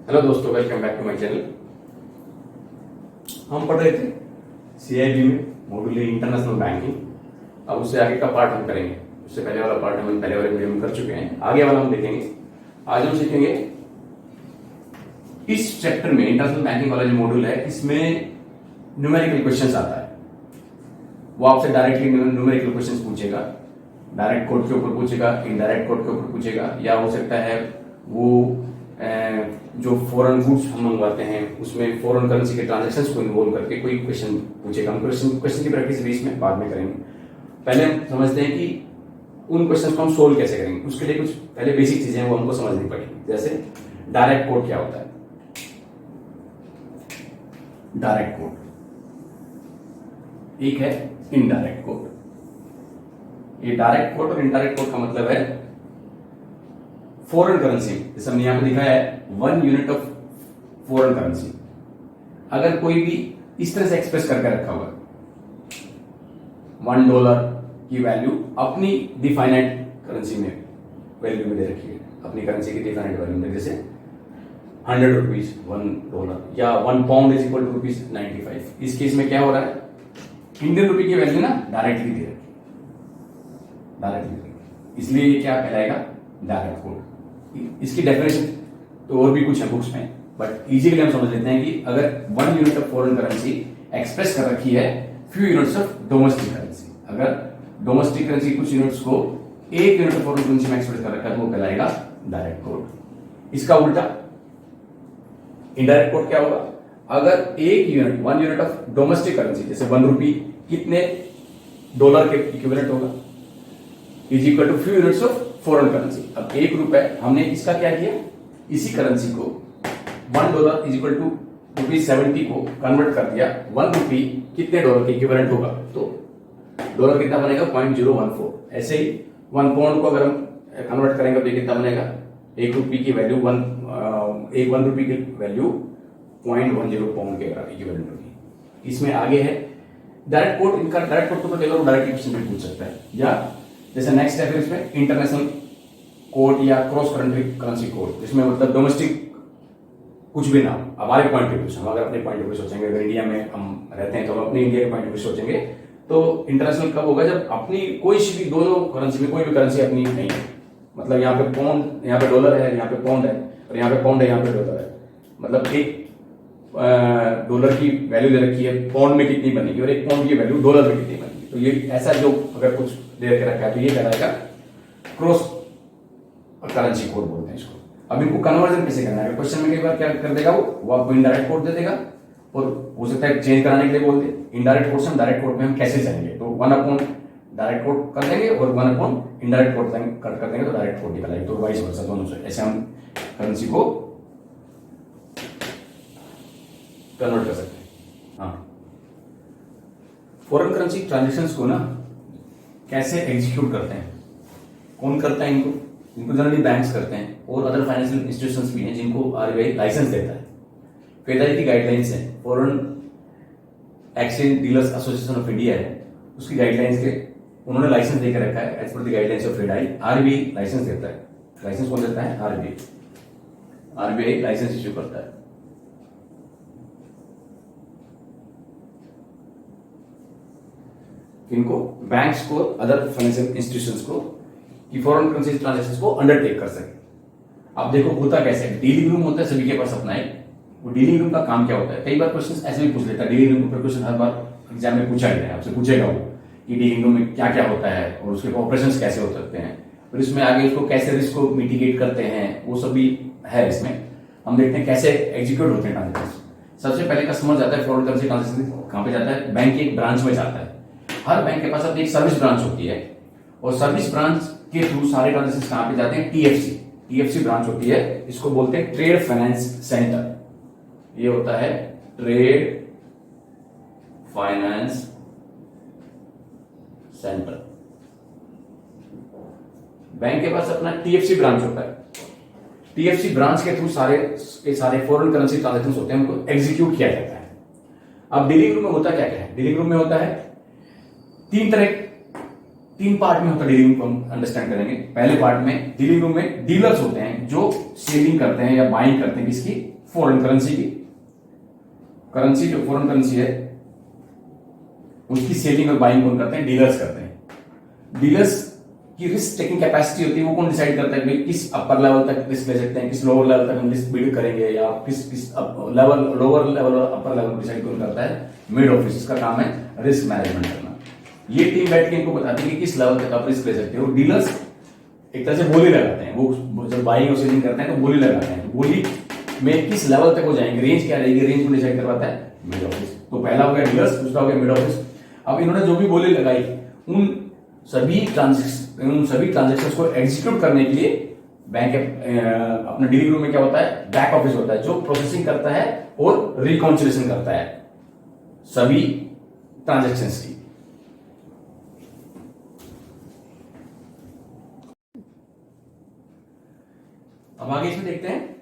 Hello दोस्तों, welcome back to my channel. हम पढ़ रहे थे सीआईबी में मॉड्यूल इंटरनेशनल बैंकिंग। अब उससे आगे का पार्ट हम करेंगे। उससे पहले वाला पार्ट हम पहले वाले वीडियो में कर चुके हैं, आगे वाला हम देखेंगे। आज हम सीखेंगे इस चैप्टर में इंटरनेशनल बैंकिंग वाला जो मॉड्यूल है इसमें न्यूमेरिकल क्वेश्चंस आता है। वो आपसे डायरेक्टली न्यूमेरिकल क्वेश्चंस पूछेगा, डायरेक्ट कोड के ऊपर पूछेगा, इनडायरेक्ट कोड के ऊपर पूछेगा, या हो सकता है वो जो फॉरेन गुड्स हम मंगवाते हैं उसमें फॉरेन करेंसी के ट्रांजैक्शंस को इन्वॉल्व करके कोई क्वेश्चन पूछेगा। हम क्वेश्चन की प्रैक्टिस भी इसमें बाद में करेंगे। पहले हम समझते हैं कि उन क्वेश्चन को हम सोल्व कैसे करेंगे। उसके लिए कुछ पहले बेसिक चीजें वो हमको समझनी पड़ेगी। जैसे डायरेक्ट कोड क्या होता है। डायरेक्ट कोड एक है इनडायरेक्ट कोड। ये डायरेक्ट कोड और इनडायरेक्ट कोड का मतलब है फॉरेन करेंसी, जैसे हमने यहां पर दिखाया है 1 यूनिट ऑफ फॉरेन करेंसी। अगर कोई भी इस तरह से एक्सप्रेस करके रखा हुआ $1 की वैल्यू अपनी डिफाइनाइट करेंसी में वैल्यू में दे रखी है, अपनी करेंसी की डिफाइनाइट वैल्यू में, जैसे 100 रुपीज $1 या 1 पाउंड इज इक्वल टू ₹95। इस केस में क्या हो रहा है, इंडियन रुपी की वैल्यू ना डायरेक्टली दे रखी, इसलिए ये क्या कहलाएगा, डायरेक्ट कोड। इसकी डेफिनेशन तो और भी कुछ है बुक्स में, बट इजी के लिए हम समझ लेते हैं कि अगर 1 unit of foreign currency express कर रखी है few units of domestic currency, अगर डोमेस्टिक करेंसी कुछ यूनिट्स को 1 यूनिट ऑफ फॉरेन करेंसी में एक्सप्रेस कर रखा है तो वो कहलाएगा डायरेक्ट कोड। इसका उल्टा इनडायरेक्ट कोड क्या होगा, अगर 1 यूनिट ऑफ डोमेस्टिक करेंसी, जैसे 1 रुपी कितने डॉलर के इक्विवेलेंट होगा, is equal to few units of foreign currency. अब 1 रुपए हमने इसका क्या किया, इसी करेंसी को $1 इज इक्वल टू ₹70 को कन्वर्ट कर दिया। 1 रुपी कितने डॉलर के इक्विवेलेंट होगा, तो डॉलर कितना बनेगा 0.014। ऐसे ही 1 पाउंड को अगर हम कन्वर्ट करेंगे तो कितना बनेगा, 1 रुपी की वैल्यू 1 रुपी की वैल्यू 0.10 पाउंड के इक्विवेलेंट होगी। इसमें आगे है डायरेक्ट कोड। इनका डायरेक्ट कोड तो केवल डायरेक्ट क्वेश्चन भी पूछ सकता है, या जैसे नेक्स्ट है फिर इसमें इंटरनेशनल कोड या क्रॉस कंट्री करेंसी कोड, जिसमें मतलब डोमेस्टिक कुछ भी ना हो, हमारे पॉइंट ऑफ व्यू से, हम अगर अपने पॉइंट ऑफ व्यू सोचेंगे, अगर इंडिया में हम रहते हैं तो हम अपने इंडिया के पॉइंट ऑफ व्यू सोचेंगे, तो इंटरनेशनल कब होगा, जब अपनी कोई सी भी दोनों करेंसी में कोई भी करेंसी अपनी नहीं है। मतलब यहाँ पे पाउंड, यहाँ पे डॉलर है, यहाँ पे पाउंड है, और यहाँ पे पाउंड है, यहाँ पे डॉलर है। मतलब एक डॉलर की वैल्यू दे रखी है, पाउंड में कितनी बनेगी, और एक पाउंड की वैल्यू डॉलर में कितनी बनेगी। तो ये ऐसा जो अगर कुछ दे के रखा है तो ये कहलाएगा क्रॉस करेंसी कोड बोलते हैं इसको। अब इनको कन्वर्जन कैसे करना है, क्वेश्चन में कई बार क्या कर देगा वो आपको इनडायरेक्ट कोड दे देगा, और हो सकता है चेंज कराने के लिए बोल दे। इनडायरेक्ट कोड से हम डायरेक्ट कोड में हम कैसे जाएंगे, तो 1 डायरेक्ट कोड कर देंगे और 1 इनडायरेक्ट कोड कट कर देंगे तो डायरेक्ट कोड निकल आएगी। तो वाइस वर्सा दोनों से ऐसे हम करेंसी को कन्वर्ट कर सकते हैं। हाँ, फॉरेन करेंसी ट्रांजैक्शंस को ना कैसे एग्जीक्यूट करते हैं, कौन करता है इनको जनरली बैंक्स करते हैं, और अदर फाइनेंशियल इंस्टीट्यूशंस भी हैं जिनको आरबीआई लाइसेंस देता है। फेडरल की गाइडलाइंस है, foreign exchange dealers association of India है, उसकी गाइडलाइंस के उन्होंने लाइसेंस देकर रखा है as per the guidelines of federal. RBI license देता है। लाइसेंस कौन देता है, आरबीआई लाइसेंस इश्यू करता है। इनको बैंक्स को, अदर फाइनेंशियल इंस्टीट्यूशंस को, कि फॉरेन करेंसी ट्रांजैक्शंस को अंडरटेक कर सके। अब देखो होता कैसे है, डीलिंग रूम होता है सभी के पास अपना है। वो डीलिंग रूम का काम क्या होता है, कई बार क्वेश्चन ऐसे भी पूछ लेता है। डीलिंग रूम का क्वेश्चन हर बार एग्जाम में पूछा गया है, आपसे पूछेगा वो कि डीलिंग रूम में क्या क्या होता है और उसके ऑपरेशंस कैसे हो सकते हैं, और इसमें आगे उसको कैसे रिस्क को मिटिगेट करते हैं, वो सब भी है। इसमें हम देखते हैं कैसे एग्जीक्यूट होते हैं ट्रांजेक्शन। सबसे पहले कस्टमर जाता है फॉरेन करेंसी ट्रांजेक्शन कहाँ पे जाता है, बैंक के एक ब्रांच में जाता है। हर बैंक के पास अपनी एक सर्विस ब्रांच होती है, और सर्विस ब्रांच के थ्रू सारे ट्रांजेक्शन कहां पे जाते हैं, टीएफसी ब्रांच होती है। इसको बोलते हैं ट्रेड फाइनेंस सेंटर। ये होता है ट्रेड फाइनेंस सेंटर। बैंक के पास अपना टीएफसी ब्रांच होता है। टीएफसी ब्रांच के थ्रू सारे फॉरेन करेंसी ट्रांजेक्शन होते हैं, उनको एग्जीक्यूट किया जाता है। अब डीलिंग रूम में होता क्या क्या है, डीलिंग रूम में होता है तीन पार्ट में होता है। डीलिंग रूम को हम अंडरस्टैंड करेंगे। पहले पार्ट में डीलिंग रूम में डीलर्स होते हैं जो सेलिंग करते हैं या बाइंग करते हैं किसकी, फॉरेन करेंसी की करेंसी, जो फॉरेन करेंसी है उसकी सेलिंग और बाइंग कौन करते हैं? डीलर्स करते हैं। डीलर्स की रिस्क टेकिंग कैपेसिटी होती है, वो कौन डिसाइड करता है कि किस अपर लेवल तक रिस्क ले सकते हैं, किस लोअर लेवल तक हम रिस्क बिल्ड करेंगे, या किस किस लेवल, लोअर लेवल और अपर लेवल डिसाइड कौन करता है? Mid office. इसका काम है रिस्क मैनेजमेंट करना। ये टीम बैठ के इनको बताती है कि किस लेवल तक आप रिस्क ले सकते हो। डीलर्स एक तरह से बोली लगाते हैं, वो जब बाइंग और सेलिंग करते हैं तो बोली लगाते हैं, बोली में किस लेवल तक हो जाएंगे, रेंज क्या रहेगी, रेंज को डिसाइड करवाता है मिड ऑफिस। तो पहला हो गया डीलर्स, दूसरा हो गया मिड ऑफिस। अब इन्होंने जो भी बोली लगाई उन सभी ट्रांजेक्शन को एग्जीक्यूट करने के लिए बैंक अपने डीलिंग रूम में क्या होता है? बैक ऑफिस होता है, जो प्रोसेसिंग करता है और रिकॉन्सिलेशन करता है सभी ट्रांजेक्शन्स की। अब आगे इसमें देखते हैं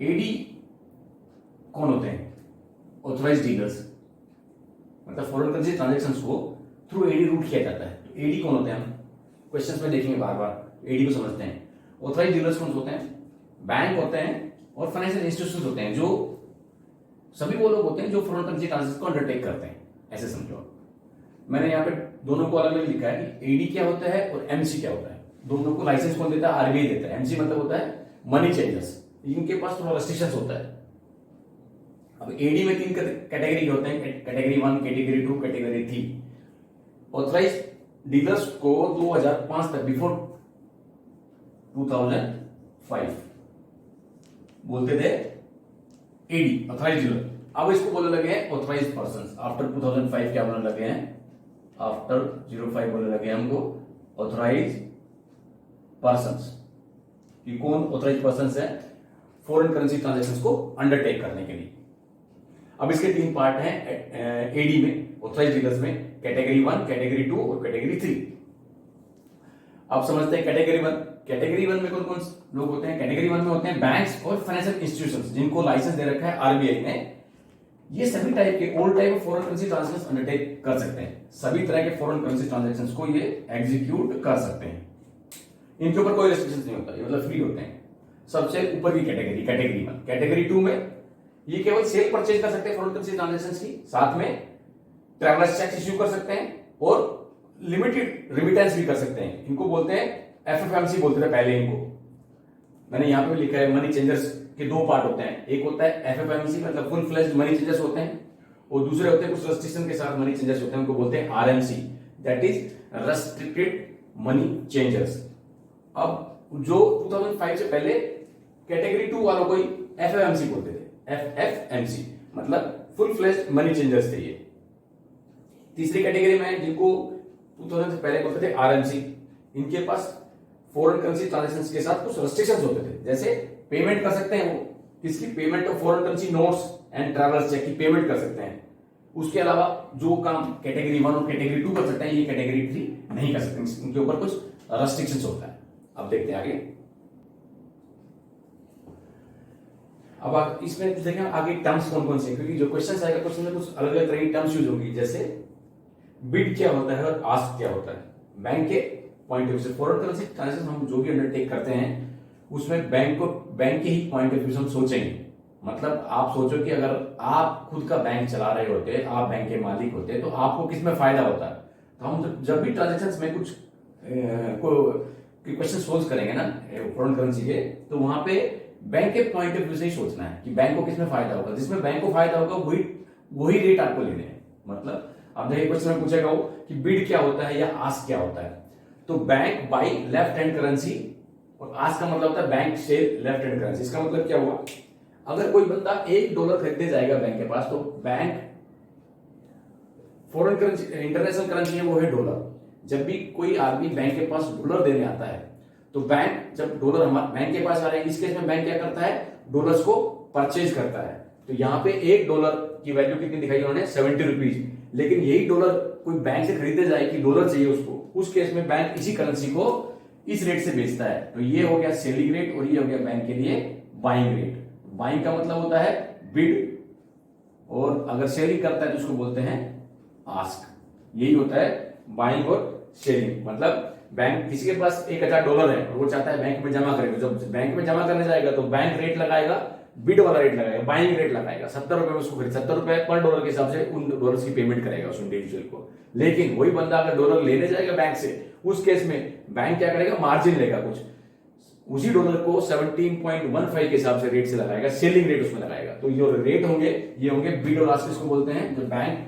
एडी कौन होते हैं? ऑथराइज्ड डीलर्स, मतलब फॉरेन करेंसी ट्रांजैक्शंस को थ्रू एडी रूट किया जाता है। तो एडी कौन होते हैं? हम क्वेश्चंस में देखेंगे, बार बार एडी को समझते हैं। ऑथराइज्ड डीलर्स कौन होते हैं? बैंक होते हैं और फाइनेंशियल इंस्टीट्यूशंस होते हैं, जो सभी वो लोग होते हैं जो फॉरेन करेंसी ट्रांजैक्शन को अंडरटेक करते हैं। ऐसे समझो, मैंने यहाँ पे दोनों को अलग अलग लिखा है कि एडी क्या होता है और एमसी क्या होता है। दोनों को लाइसेंस कौन देता है? आरबीआई देता है। एमसी मतलब होता है मनी चेंजर्स, इनके पास थोड़ा रेस्ट्रिक्शंस होता है। अब एडी में 3 कैटेगरी होते हैं, category 1, category 2, category 3। Authorised dealers को 2005 तक, बिफोर 2005 बोलते थे एडी, ऑथराइज्ड डीलर। अब इसको बोलने लगे हैं ऑथराइज्ड पर्संस। आफ्टर 2005 क्या बोलने लगे हैं? आफ्टर 05 बोलने लगे हमको ऑथराइज्ड पर्संस। कि कौन ऑथराइज्ड पर्संस है? फॉरेन करेंसी ट्रांजैक्शंस को अंडरटेक करने के लिए। अब इसके 3 पार्ट हैं एडी में, ऑथराइज्ड डीलर्स में, कैटेगरी 1, कैटेगरी 2 और कैटेगरी 3। अब समझते हैं कैटेगरी 1। कैटेगरी 1 में कौन कौन लोग होते हैं? कैटेगरी 1 में होते हैं बैंक्स और फाइनेंशियल इंस्टीट्यूशंस, जिनको लाइसेंस दे रखा है आरबीआई ने। ये सभी टाइप के all type of foreign currency transactions undertake कर सकते हैं। सभी तरह के फॉरेन करेंसी ट्रांजैक्शंस को ये एग्जीक्यूट कर सकते हैं। इनके ऊपर कोई रेस्ट्रिक्शंस नहीं होता, ये मतलब फ्री होते हैं। सबसे ऊपर की कैटेगरी, कैटेगरी 1। कैटेगरी 2 में ये केवल सेल परचेज कर सकते हैं फॉरेन करेंसी ट्रांजैक्शंस की, साथ में ट्रैवलर्स चेक इश्यू कर सकते हैं और लिमिटेड रिमिटेंस भी कर सकते हैं। इनको बोलते हैं एफएफएमसी बोलते थे पहले इनको। मैंने यहां पे भी लिखा है मनी चेंजर्स के 2 पार्ट होते हैं। एक होता है एफएफएमसी, मतलब फुल फ्लेज्ड मनी चेंजर्स होते हैं, और दूसरे होते हैं कुछ रेस्ट्रिक्शन के साथ मनी चेंजर्स होते हैं, उनको बोलते हैं RMC, that is restricted money changers. अब जो 2005 से पहले कैटेगरी 2 वालों को ही एफएफएमसी बोलते थे। एफएफएमसी मतलब फुल फ्लेज्ड मनी चेंजर्स थे ये। तीसरी कैटेगरी में जिनको 2000 से पहले बोलते थे आरएमसी, इनके पास फॉरेन करेंसी ट्रांजैक्शंस के साथ कुछ रेस्ट्रिक्शंस होते थे, जैसे पेमेंट कर सकते हैं वो किसकी? Payment of foreign currency notes and travellers cheque की पेमेंट कर सकते हैं। उसके अलावा जो काम कैटेगरी 1 और कैटेगरी 2 कर सकते हैं, ये कैटेगरी 3 नहीं कर सकते, इनके ऊपर कुछ रेस्ट्रिक्शंस होता है। अब देखते हैं आगे। अब इसमें कुछ देखें आगे टर्म्स कौन कौन से, क्योंकि जो क्वेश्चन आएगा क्वेश्चन में कुछ अलग अलग तरह की टर्म्स यूज होंगी, जैसे बिड क्या होता है और आस्क क्या होता है। बैंक के पॉइंट ऑफ व्यू से फॉरेन करेंसी ट्रांजैक्शन हम जो भी अंडरटेक करते हैं उसमें बैंक के ही पॉइंट ऑफ व्यू से हम सोचेंगे। मतलब आप सोचो कि अगर आप खुद का बैंक चला रहे होते, आप बैंक के मालिक होते, तो आपको किसमें फायदा होता है? तो हम जब भी ट्रांजेक्शन में कुछ क्वेश्चन सोल्व करेंगे ना फॉरेन करेंसी के, तो वहां पे बैंक के पॉइंट ऑफ व्यू से ही सोचना है कि बैंक को किसमें फायदा होगा। जिसमें बैंक को फायदा होगा वही रेट आपको लेने हैं। मतलब अब देखिए क्वेश्चन में पूछेगा वो कि बिड क्या होता है या आस्क क्या होता है। तो bank buy left hand currency, और आस्क का मतलब होता है bank sell left hand currency. इसका मतलब क्या हुआ? अगर कोई बंदा $1 खरीदने जाएगा बैंक के पास, तो bank foreign currency, international currency है वो है डॉलर। जब भी कोई आदमी बैंक के पास डॉलर देने आता है, तो बैंक जब डॉलर हमारे बैंक के पास आ रहे हैं, इस केस में बैंक क्या करता है? डॉलर्स को परचेज करता है। तो यहाँ पे $1 की वैल्यू कितनी दिखाई उन्होंने? 70 रुपीज। लेकिन यही डॉलर कोई बैंक से खरीदने जाए कि डॉलर चाहिए उसको, उस केस में बैंक इसी करेंसी को इस रेट से बेचता है। तो ये हो गया सेलिंग रेट और ये हो गया बैंक के लिए बाइंग रेट। बाइंग का मतलब होता है बिड, और अगर सेलिंग करता है तो उसको बोलते हैं आस्क। यही होता है बाइंग और सेलिंग। मतलब बैंक किसी के पास $1000 है और वो चाहता है बैंक में जमा करे, तो जब बैंक में जमा करने जाएगा तो बैंक रेट लगाएगा बिड वाला रेट लगाएगा, बाइंग रेट लगाएगा, 70 रुपए में उसको खरीद, 70 रुपए पर डॉलर के हिसाब से उन डॉलर्स की पेमेंट करेगा उस इंडिविजुअल को। लेकिन वही बंदा अगर डॉलर लेने जाएगा बैंक से, उस केस में बैंक क्या करेगा, मार्जिन लेगा कुछ, उसी डॉलर को 17.15 के हिसाब से रेट से लगाएगा, सेलिंग रेट उसमें लगाएगा। तो जो रेट होंगे ये होंगे बिड और आस्क, इसको बोलते हैं। जो बैंक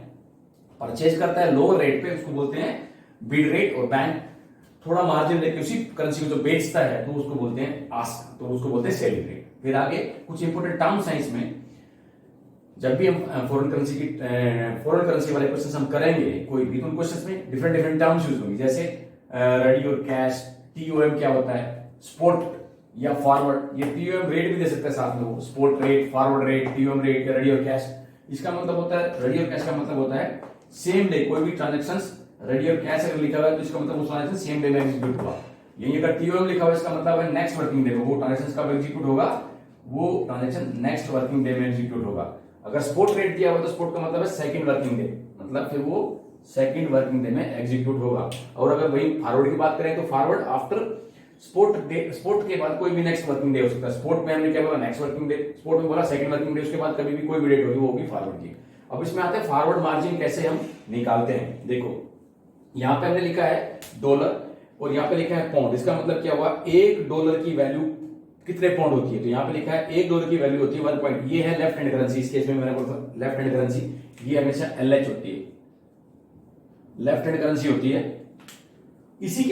परचेज करता है लोअर रेट पे उसको बोलते हैं बिड रेट, और बैंक थोड़ा मार्जिन लेके उसी करेंसी को जो बेचता है तो उसको बोलते हैं आस्क, तो उसको बोलते हैं सेलिंग रेट। फिर आगे कुछ इंपोर्टेंट टर्म्स हैं इसमें, जब भी हम फॉरेन करेंसी वाले क्वेश्चन हम करेंगे कोई भी, तो उन क्वेश्चन में डिफरेंट डिफरेंट टर्म्स यूज होंगे, जैसे रेडी और कैश, टीओएम क्या होता है, स्पॉट या फॉरवर्ड, ये टीओएम रेट भी दे सकते हैं साथ में, spot rate, forward rate, TOM rate या रेडी और कैश। इसका मतलब होता है, रेडी और कैश का मतलब होता है सेम डे, कोई भी ट्रांजेक्शन रेडी और कैश अगर लिखा हुआ है तो इसका मतलब वो ट्रांजेक्शन सेम डे में एग्जीक्यूट हुआ। यही अगर टीओएम लिखा हुआ है इसका मतलब है नेक्स्ट वर्किंग डे में वो ट्रांजेक्शन कब एग्जीक्यूट होगा, वो ट्रांजेक्शन नेक्स्ट वर्किंग डे में एग्जीक्यूट होगा। अगर स्पॉट रेट दिया हुआ तो स्पॉट का मतलब है सेकंड वर्किंग डे, मतलब फिर वो सेकंड वर्किंग डे में एग्जीक्यूट होगा। और अगर वही फॉरवर्ड की बात करें तो forward after sport day, sport के बाद कोई भी नेक्स्ट वर्किंग डे हो सकता है। स्पोर्ट में हमने क्या बोला, नेक्स्ट वर्किंग डे, स्पोर्ट में बोला सेकंड वर्किंग डे, उसके बाद कभी भी कोई भी डेट होगी वो होगी फॉरवर्ड की। अब इसमें आते हैं फॉरवर्ड मार्जिन कैसे हम निकालते हैं। देखो यहां पे हमने लिखा है डॉलर और यहां पे लिखा है पाउंड, इसका मतलब क्या हुआ, एक डॉलर की वैल्यू कितने पाउंड होती है, तो यहां पे लिखा है एक डॉलर की वैल्यू होती है 1 पॉइंट, ये है लेफ्ट हैंड करेंसी, इस केस में मैंने बोला लेफ्ट हैंड करेंसी, ये हमेशा एलएच होती है, लेफ्ट हैंड करेंसी होती है। इसी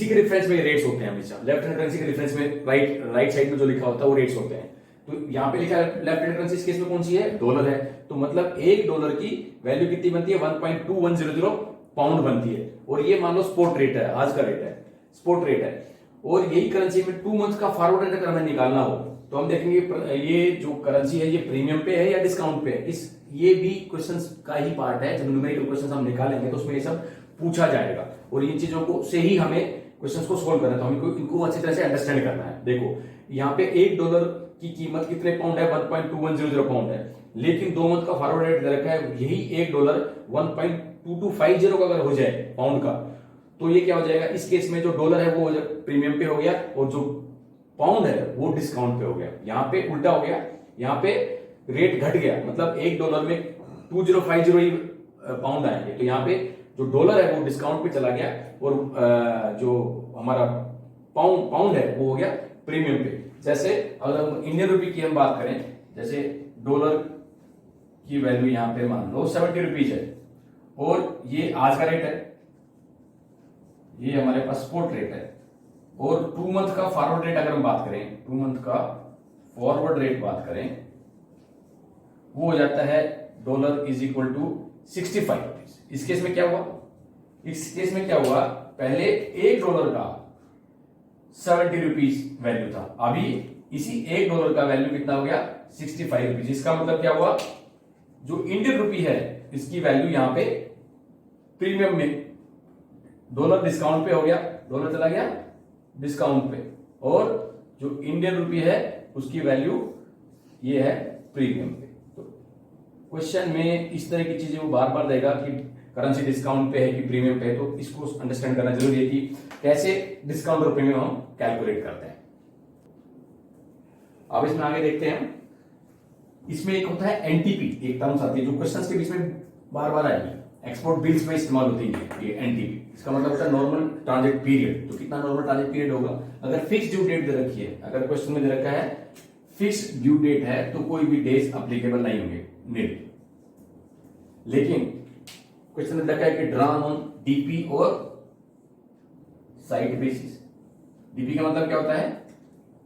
के रेफरेंस में रेट्स होते हैं हमेशा, लेफ्ट हैंड करेंसी के रेफरेंस में राइट साइड में जो लिखा होता है वो रेट्स होते हैं। तो यहां पे लिखा है लेफ्ट हैंड करेंसी, इस केस में कौन सी है, डॉलर है, तो मतलब एक डॉलर की वैल्यू कितनी बनती है, 1.2100 पाउंड बनती है। और ये मान लो स्पॉट रेट है, आज का रेट है, स्पॉट रेट है। और यही करेंसी में 2 मंथ का फॉरवर्ड रेट अगर हमें निकालना हो तो हम देखेंगे ये जो करेंसी है ये प्रीमियम पे है या डिस्काउंट पे है। ये भी क्वेश्चंस का ही पार्ट है, जब न्यूमेरिकल क्वेश्चंस हम निकालेंगे तो उसमें ये सब पूछा जाएगा और इन चीजों को से ही हमें क्वेश्चंस को सोल्व करना है, तो हमको इनको अच्छी तरह से अंडरस्टैंड करना है। देखो यहाँ पे एक डॉलर की कीमत कितने पाउंड है, 1.2100 पाउंड है, लेकिन 2 मंथ का फॉरवर्ड रेट दे रखा है, यही एक डॉलर 1.2250 का अगर हो जाए पाउंड का, तो ये क्या हो जाएगा, इस केस में जो डॉलर है वो प्रीमियम पे हो गया और जो पाउंड है वो डिस्काउंट पे हो गया। यहाँ पे उल्टा हो गया, यहाँ पे रेट घट गया, मतलब एक डॉलर में 2050 ही पाउंड आएंगे, तो यहाँ पे जो डॉलर है वो डिस्काउंट पे चला गया और जो हमारा पाउंड है वो हो गया प्रीमियम पे। जैसे अगर हम इंडियन रुपी की हम बात करें, जैसे डॉलर की वैल्यू यहाँ पे मान लो 70 रुपीज है और ये आज का रेट है, ये हमारे पास स्पॉट रेट है, और 2 मंथ का फॉरवर्ड रेट अगर हम बात करें, 2 मंथ का फॉरवर्ड रेट बात करें, वो हो जाता है dollar is equal to 65 rupees. इस केस में क्या हुआ, इस केस में क्या हुआ, पहले एक डॉलर का 70 रुपीज वैल्यू था, अभी इसी एक डॉलर का वैल्यू कितना हो गया, 65 रुपीज। इसका मतलब क्या हुआ, जो इंडियन रुपी है इसकी वैल्यू यहां पे प्रीमियम में, डॉलर डिस्काउंट पे हो गया, डॉलर चला गया डिस्काउंट पे, और जो इंडियन रुपी है उसकी वैल्यू ये है प्रीमियम पे। तो क्वेश्चन में इस तरह की चीजें वो बार बार देगा कि करेंसी डिस्काउंट पे है कि प्रीमियम पे है, तो इसको अंडरस्टैंड करना जरूरी है कि कैसे डिस्काउंट और प्रीमियम हम कैलकुलेट करते हैं। अब इसमें आगे देखते हैं, इसमें एक होता है एनटीपी, एक टर्म्स आती है जो क्वेश्चंस के बीच में बार बार आएगी, एक्सपोर्ट बिल्स में इस्तेमाल होती है ये एनटीपी। इसका मतलब होता है नॉर्मल ट्रांजिट पीरियड। तो कितना नॉर्मल ट्रांजिट पीरियड होगा, अगर फिक्स ड्यू डेट दे रखी है, अगर क्वेश्चन में दे रखा है फिक्स ड्यू डेट है तो कोई भी डेज अप्लीकेबल नहीं होंगे, नील। लेकिन क्वेश्चन में रखा है कि ड्रॉन ऑन डीपी और साइट बेसिस। डीपी का मतलब क्या होता है,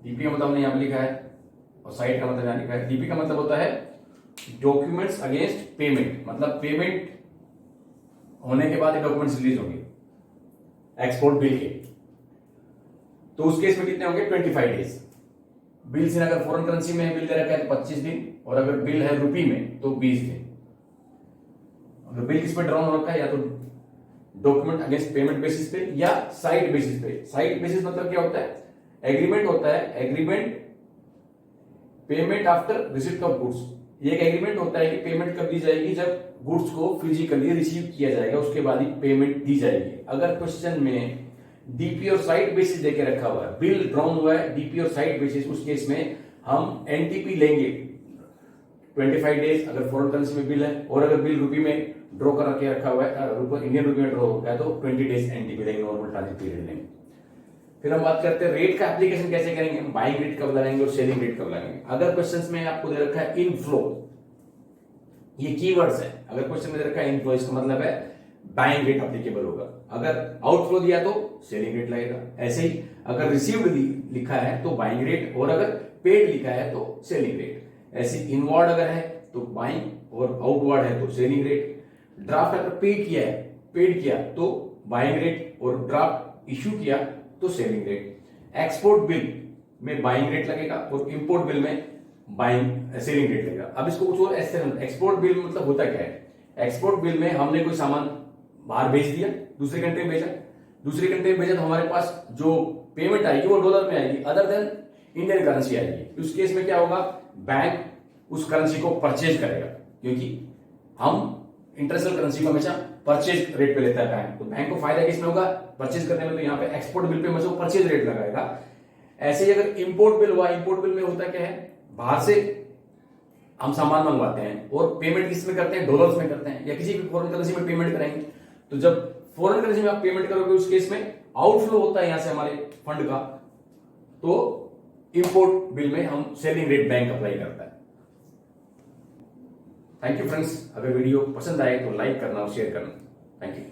डीपी का मतलब हमने यहां पर लिखा है और साइट का मतलब यहां लिखा है। डीपी का मतलब होता है डॉक्यूमेंट्स अगेंस्ट पेमेंट, मतलब पेमेंट होने के बाद ये डॉक्यूमेंट्स रिलीज होंगे एक्सपोर्ट बिल के, तो उस केस में कितने होंगे, 25 डेज। बिल से अगर फॉरेन करेंसी में बिल दे रखा है तो 25 दिन, और अगर बिल है रुपी में तो 20 दिन। अगर बिल किस पे ड्रॉन हो रखा है, या तो डॉक्यूमेंट अगेंस्ट पेमेंट बेसिस पे या साइट बेसिस पे। साइट बेसिस मतलब क्या होता है, एग्रीमेंट होता है, agreement payment after receipt of goods. ये एक एग्रीमेंट होता है कि पेमेंट कब दी जाएगी, जब गुड्स को फिजिकली रिसीव किया जाएगा उसके बाद ही पेमेंट दी जाएगी। अगर क्वेश्चन में डीपी और साइट बेसिस देके रखा हुआ है, बिल ड्रॉन हुआ है डीपी और साइट बेसिस, उस केस में हम एनटीपी लेंगे 25 डेज अगर फॉरेन करेंसी में बिल है, और अगर बिल रुपये में ड्रॉ करके रखा हुआ है, इंडियन रुपये में ड्रॉ हो गया तो 20 डेज एनटीपी लेंगे, नॉर्मल ट्रांजिट पीरियड लेंगे। फिर हम बात करते हैं रेट का एप्लीकेशन कैसे करेंगे, हम बाइंग रेट कब लगाएंगे और सेलिंग रेट कब लगाएंगे। अगर क्वेश्चंस में आपको दे रखा है इनफ्लो, ये कीवर्ड्स है, अगर क्वेश्चन में दे रखा है इनफ्लो, इसका मतलब है बाइंग रेट एप्लीकेबल होगा। अगर आउटफ्लो दिया तो सेलिंग रेट लगेगा। ऐसे ही अगर रिसीव्ड लिखा है तो बाइंग रेट, और अगर पेड लिखा है तो सेलिंग रेट। ऐसे इनवर्ड अगर है तो बाइंग, और आउटवर्ड है तो सेलिंग रेट। ड्राफ्ट अगर पेड किया तो बाइंग रेट, और ड्राफ्ट इश्यू किया तो सेलिंग रेट। एक्सपोर्ट बिल में बाइंग रेट लगेगा और इंपोर्ट बिल में सेलिंग रेट लगेगा। अब इसको कुछ और ऐसे, एक्सपोर्ट बिल मतलब होता क्या है, एक्सपोर्ट बिल में हमने कोई सामान बाहर भेज दिया, दूसरे कंट्री में भेजा तो हमारे पास जो पेमेंट आएगी वो डॉलर में आएगी, अदर देन इंडियन करेंसी आएगी। उस केस में क्या होगा, बैंक उस करेंसी को परचेज करेगा, क्योंकि हम इंटरनेशनल करेंसी को हमेशा परचेज रेट पे लेता है बैंक, तो बैंक को फायदा किसमें होगा, परचेज करने में। तो यहाँ पे एक्सपोर्ट बिल पे हमेशा परचेज रेट लगाएगा। ऐसे ही अगर इंपोर्ट बिल हुआ, इंपोर्ट बिल में होता क्या है, बाहर से हम सामान मंगवाते हैं और पेमेंट किस में करते हैं, डॉलर्स में करते हैं, या किसी भी फॉरेन करेंसी में पेमेंट करेंगे। तो जब फॉरेन करेंसी में आप पेमेंट करोगे उस केस में आउटफ्लो होता है यहां से हमारे फंड का, तो इंपोर्ट बिल में हम सेलिंग रेट बैंक अप्लाई करता है। थैंक यू फ्रेंड्स, अगर वीडियो पसंद आए तो लाइक करना और शेयर करना। Thank you.